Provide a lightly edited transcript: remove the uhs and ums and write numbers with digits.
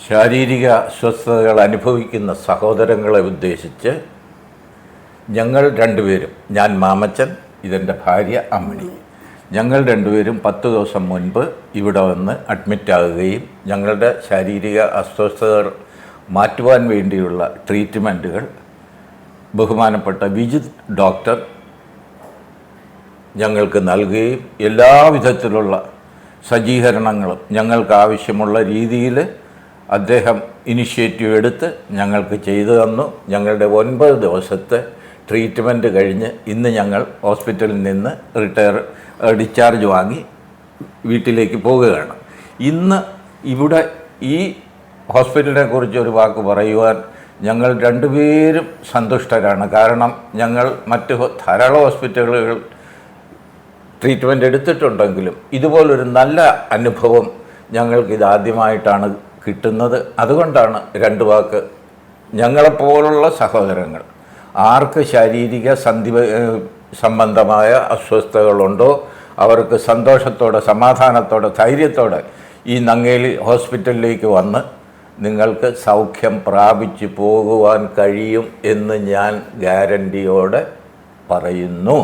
ശാരീരിക അസ്വസ്ഥതകൾ അനുഭവിക്കുന്ന സഹോദരങ്ങളെ ഉദ്ദേശിച്ച് ഞങ്ങൾ രണ്ടുപേരും, ഞാൻ മാമച്ചൻ, ഇതെൻ്റെ ഭാര്യ അമ്മണി, ഞങ്ങൾ രണ്ടുപേരും 10 ദിവസം മുൻപ് ഇവിടെ വന്ന് അഡ്മിറ്റാകുകയും ഞങ്ങളുടെ ശാരീരിക അസ്വസ്ഥതകൾ മാറ്റുവാൻ വേണ്ടിയുള്ള ട്രീറ്റ്മെൻറ്റുകൾ ബഹുമാനപ്പെട്ട വിജിത് ഡോക്ടർ ഞങ്ങൾക്ക് നൽകുകയും എല്ലാവിധത്തിലുള്ള സജ്ജീകരണങ്ങളും ഞങ്ങൾക്ക് ആവശ്യമുള്ള രീതിയിൽ അദ്ദേഹം ഇനിഷ്യേറ്റീവ് എടുത്ത് ഞങ്ങൾക്ക് ചെയ്തു തന്നു. ഞങ്ങളുടെ 9 ദിവസത്തെ ട്രീറ്റ്മെൻറ്റ് കഴിഞ്ഞ് ഇന്ന് ഞങ്ങൾ ഹോസ്പിറ്റലിൽ നിന്ന് ഡിസ്ചാർജ് വാങ്ങി വീട്ടിലേക്ക് പോവുകയാണ്. ഇന്ന് ഇവിടെ ഈ ഹോസ്പിറ്റലിനെ കുറിച്ച് ഒരു വാക്ക് പറയുവാൻ ഞങ്ങൾ രണ്ടുപേരും സന്തുഷ്ടരാണ്. കാരണം ഞങ്ങൾ മറ്റ് ധാരാളം ഹോസ്പിറ്റലുകൾ ട്രീറ്റ്മെൻറ്റ് എടുത്തിട്ടുണ്ടെങ്കിലും ഇതുപോലൊരു നല്ല അനുഭവം ഞങ്ങൾക്കിതാദ്യമായിട്ടാണ് കിട്ടുന്നത്. അതുകൊണ്ടാണ് രണ്ട് വാക്ക് ഞങ്ങളെപ്പോലുള്ള സഹോദരങ്ങൾ ആർക്ക് ശാരീരിക സംബന്ധമായ അസ്വസ്ഥതകളുണ്ടോ അവർക്ക് സന്തോഷത്തോടെ, സമാധാനത്തോടെ, ധൈര്യത്തോടെ ഈ നങ്ങേലി ഹോസ്പിറ്റലിലേക്ക് വന്ന് നിങ്ങൾക്ക് സൗഖ്യം പ്രാപിച്ചു പോകുവാൻ കഴിയും എന്ന് ഞാൻ ഗ്യാരണ്ടിയോടെ പറയുന്നു.